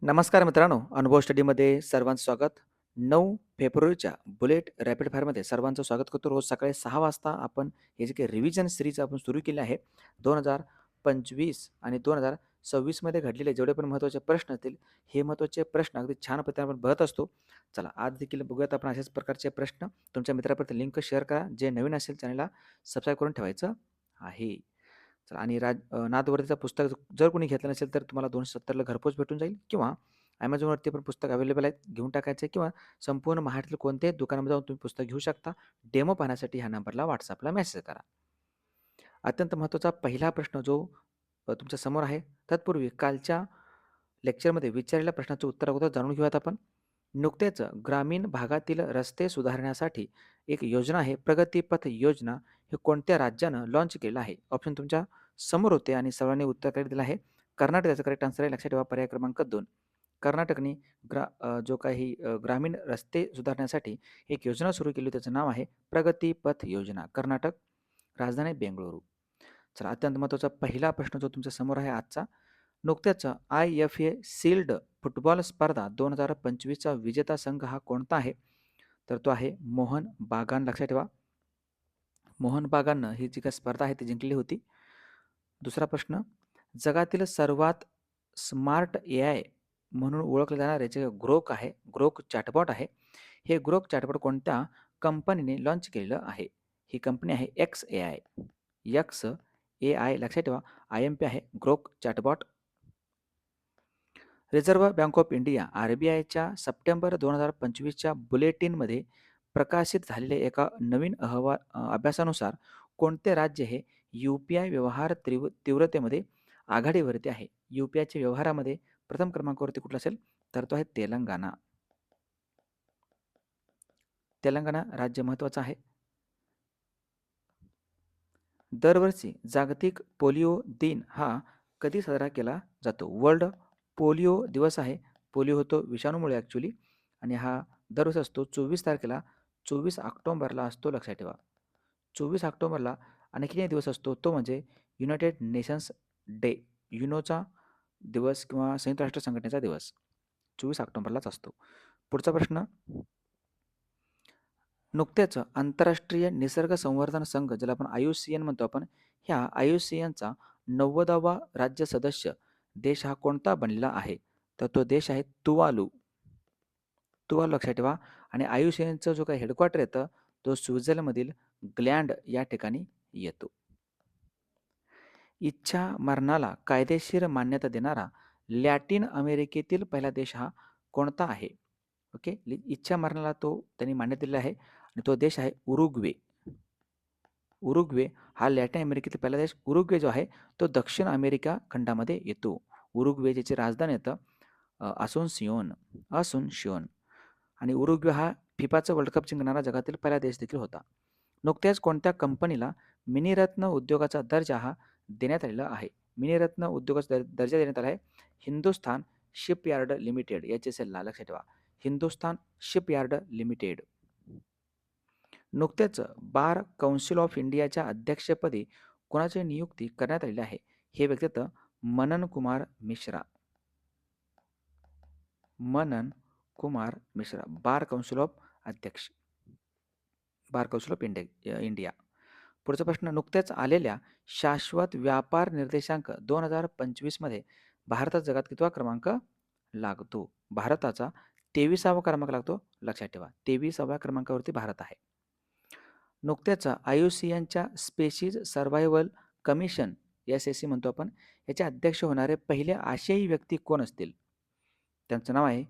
नमस्कार मित्रांनो, अनुभव स्टडीमध्ये सर्वांचं स्वागत. 9 फेब्रुवारीच्या बुलेट रॅपिड फायरमध्ये सर्वांचं स्वागत करतो. रोज सकाळी 6 वाजता आपण हे जे काही रिव्हिजन सीरीज आपण सुरू केली आहे. 2025 आणि 2026 मध्ये घडलेले जेवढे पण महत्त्वाचे प्रश्न असतील, हे महत्त्वाचे प्रश्न अगदी छान पद्धतीने आपण बघत असतो. चला आज देखील बघूयात आपण अशाच प्रकारचे प्रश्न. तुमच्या मित्रापर्यंत लिंक शेअर करा. जे नवीन असेल चॅनलला सबस्क्राईब करून ठेवायचं आहे. चला आणि नादवरतीचं पुस्तक जर कोणी घेतलं नसेल तर तुम्हाला 270ला घरपोच भेटून जाईल किंवा Amazonवरती पण पुस्तक अवेलेबल आहेत. घेऊन टाकायचं किंवा संपूर्ण महाराष्ट्रातील कोणत्याही दुकानामध्ये जाऊन तुम्ही पुस्तक घेऊ शकता. डेमो पाहण्यासाठी ह्या नंबरला WhatsAppला मेसेज करा. अत्यंत महत्त्वाचा पहिला प्रश्न जो तुमच्या समोर आहे. तत्पूर्वी कालच्या लेक्चरमध्ये विचारलेल्या प्रश्नाचं उत्तर अगोदर जाणून घेऊयात आपण. नुकतेच ग्रामीण भागातील रस्ते सुधारण्यासाठी एक योजना आहे, प्रगतीपथ योजना. हे कोणत्या राज्यानं लॉन्च केलं आहे? ऑप्शन तुमच्या समोर होते आणि सर्वांनी उत्तर करेक्ट दिलं आहे. कर्नाटक याचं करेक्ट आन्सर आहे. लक्षात ठेवा पर्याय क्रमांक 2. कर्नाटकने जो काही ग्रामीण रस्ते सुधारण्यासाठी एक योजना सुरू केली त्याचं नाव आहे प्रगती पथ योजना. कर्नाटक, राजधानी बेंगळुरू. चला अत्यंत महत्त्वाचा पहिला प्रश्न जो तुमच्या समोर आहे आजचा. नुकत्याच IFA सील्ड फुटबॉल स्पर्धा 2025चा विजेता संघ हा कोणता आहे? तर तो आहे मोहन बागान. लक्षात ठेवा. मोहन बागाननं ही जी काही स्पर्धा आहे ती जिंकली होती. दुसरा प्रश्न, जगातील सर्वात स्मार्ट AI म्हणून ओळखले जाणारे जे ग्रोक आहे, ग्रोक चॅटबॉट आहे. हे ग्रोक चॅटबॉट कोणत्या कंपनीने लॉन्च केलेलं आहे? ही कंपनी आहे XAI. XAI लक्षात ठेवा. IMP आहे Grok chatbot. Reserve Bank of India RBIच्या सप्टेंबर 2025च्या बुलेटिनमध्ये प्रकाशित झालेल्या एका नवीन अभ्यासानुसार कोणते राज्य हे UPI व्यवहार तीव्रतेमध्ये आघाडीवरती आहे? UPIच्या व्यवहारामध्ये प्रथम क्रमांकावरती कुठला असेल? तर तो आहे तेलंगणा. तेलंगणा राज्य महत्त्वाचं आहे. दरवर्षी जागतिक पोलिओ दिन हा कधी साजरा केला जातो? वर्ल्ड पोलिओ दिवस आहे. पोलिओ होतो विषाणूमुळे ॲक्च्युली आणि हा दरवर्षी असतो 24 तारखेला. 24 ऑक्टोबरला असतो. लक्षात ठेवा. 24 ऑक्टोबरला आणखीन एक दिवस असतो तो म्हणजे युनायटेड नेशन्स डे. युनोचा दिवस किंवा संयुक्त राष्ट्र संघटनेचा दिवस 24 ऑक्टोबरलाच असतो. पुढचा प्रश्न, नुकतेच आंतरराष्ट्रीय निसर्ग संवर्धन संघ ज्याला आपण IUCN म्हणतो आपण, ह्या IUCNचा 90वा राज्य सदस्य देश हा कोणता बनलेला आहे? तर तो देश आहे तुवालू. तुवालू लक्षात ठेवा. आणि IUCNचं जो काही हेडक्वार्टर येतं तो स्वित्झर्लंडमधील ग्लँड या ठिकाणी येतो. इच्छा मरणाला कायदेशीर मान्यता देणारा लॅटिन अमेरिकेतील पहिला देश हा कोणता आहे? ओके. इच्छा मरणाला तो त्यांनी मान्यता दिलेला आहे आणि तो देश आहे उरुग्वे. उरुग्वे हा लॅटिन अमेरिकेतील पहिला देश. उरुग्वे जो आहे तो दक्षिण अमेरिका खंडामध्ये येतो. उरुग्वे ज्याची राजधानी येतं असुन्सियोन. असुन्शियोन. आणि उरुग्वे हा फिफाचं वर्ल्ड कप जिंकणारा जगातील पहिला देश देखील होता. नुकत्याच कोणत्या कंपनीला मिनीरत्न उद्योगाचा दर्जा हा देण्यात आलेला आहे? मिनीरत्न उद्योगाचा दर्जा देण्यात आला आहे हिंदुस्थान शिपयार्ड लिमिटेड HSLला. लक्षात ठेवा. Hindustan shipyard limited. नुकतेच बार कौन्सिल ऑफ इंडियाच्या अध्यक्षपदी कोणाची नियुक्ती करण्यात आलेली आहे? हे व्यक्तित्व मनन Kumar Mishra. Manan Kumar Mishra. Bar Council of अध्यक्ष. Bar Council of India. पुढचा प्रश्न, नुकत्याच आलेल्या शाश्वत व्यापार निर्देशांक 2025 मध्ये भारतात जगात कितवा क्रमांक लागतो? भारताचा 23वा क्रमांक लागतो. लक्षात ठेवा. 23व्या क्रमांकावरती भारत आहे. नुकत्याच IUCNच्या स्पेशीज सर्व्हायव्हल कमिशन SSC म्हणतो आपण, याचे अध्यक्ष होणारे पहिले आशियाई व्यक्ती कोण असतील? त्यांचं नाव आहे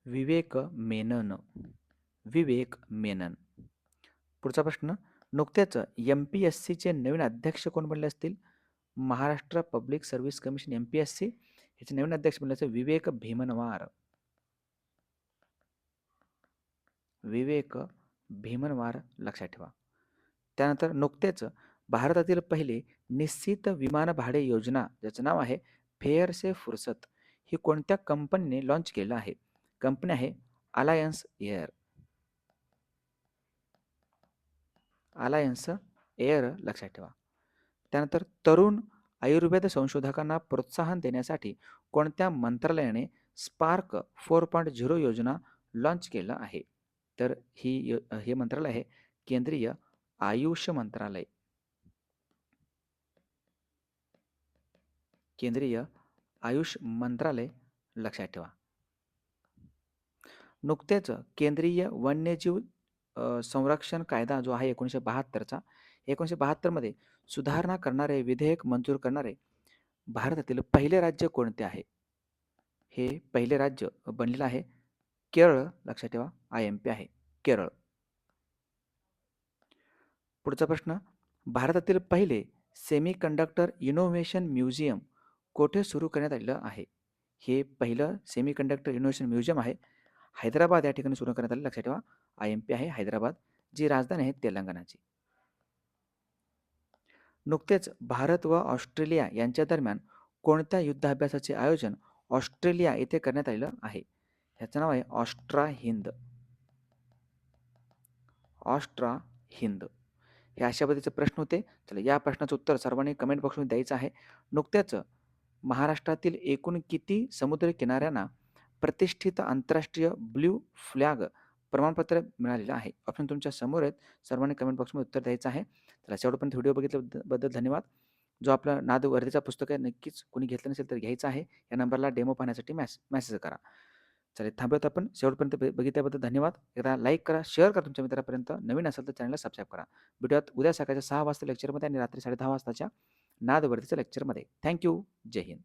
विवेक मेनन. विवेक मेनन. पुढचा प्रश्न, नुकत्याच MPSCचे नवीन अध्यक्ष कोण बनले असतील? Maharashtra public service commission MPSC याचे नवीन अध्यक्ष बनले असतील विवेक भीमनवार. विवेक भीमनवार लक्षात ठेवा. त्यानंतर नुकतेच भारतातील पहिले निश्चित विमान भाडे योजना ज्याचं नाव आहे फेअर से फुर्सत ही कोणत्या कंपनीने लॉन्च केलं आहे? कंपनी आहे अलायन्स एअर. अलायन्स एअर लक्षात ठेवा. त्यानंतर तरुण आयुर्वेद संशोधकांना प्रोत्साहन देण्यासाठी कोणत्या मंत्रालयाने स्पार्क 4.0 योजना लॉन्च केलं आहे? तर हे मंत्रालय आहे केंद्रीय आयुष मंत्रालय. केंद्रीय आयुष मंत्रालय लक्षात ठेवा. नुकतेच केंद्रीय वन्यजीव संरक्षण कायदा जो आहे 1972चा 1972 मध्ये सुधारणा करणारे विधेयक मंजूर करणारे भारतातील पहिले राज्य कोणते आहे? हे पहिले राज्य बनलेलं आहे केरळ. लक्षात ठेवा IMP आहे केरळ. पुढचा प्रश्न, भारतातील पहिले सेमीकंडक्टर इनोव्हेशन म्युझियम कोठे सुरू करण्यात आलेलं आहे? हे पहिलं सेमीकंडक्टर इनोव्हेशन म्युझियम आहे हैदराबाद या ठिकाणी सुरू करण्यात आले. लक्षात ठेवा IMP आहे हैदराबाद, जी राजधानी आहे तेलंगणाची. नुकतेच भारत व ऑस्ट्रेलिया यांच्या दरम्यान कोणत्या युद्धाभ्यासाचे आयोजन ऑस्ट्रेलिया येथे करण्यात आलेलं आहे? ह्याचं नाव आहे ऑस्ट्रा हिंद. ऑस्ट्रा हिंद. हे अशा पद्धतीचे प्रश्न होते. चला या प्रश्नाचं उत्तर सर्वांनी कमेंट बॉक्समध्ये द्यायचं आहे. नुकत्याच महाराष्ट्रातील एकूण किती समुद्र किनाऱ्यांना प्रतिष्ठित आंतरराष्ट्रीय ब्ल्यू फ्लॅग प्रमाणपत्र मिळालेलं आहे? ऑप्शन तुमच्या समोर आहेत. सर्वांनी कमेंट बॉक्समध्ये उत्तर द्यायचं आहे. चला शेवटपर्यंत व्हिडिओ बघितल्याबद्दल धन्यवाद. जो आपला नाद वर्धेचा पुस्तक आहे नक्कीच कोणी घेतलं नसेल तर घ्यायचं आहे. या नंबरला डेमो पाहण्यासाठी मेसेज करा. चालेल थांबूयात आपण. शेवटपर्यंत बघितल्याबद्दल धन्यवाद. एकदा लाईक करा, शेअर करा तुमच्या मित्रापर्यंत. नवीन असेल तर चॅनलला सबस्क्राईब करा. भेटूयात उद्या सकाळच्या 6 वाजता लेक्चरमध्ये आणि रात्री 10:30 वाजताच्या नाद वर्धेच्या लेक्चरमध्ये. थँक्यू. जय हिंद.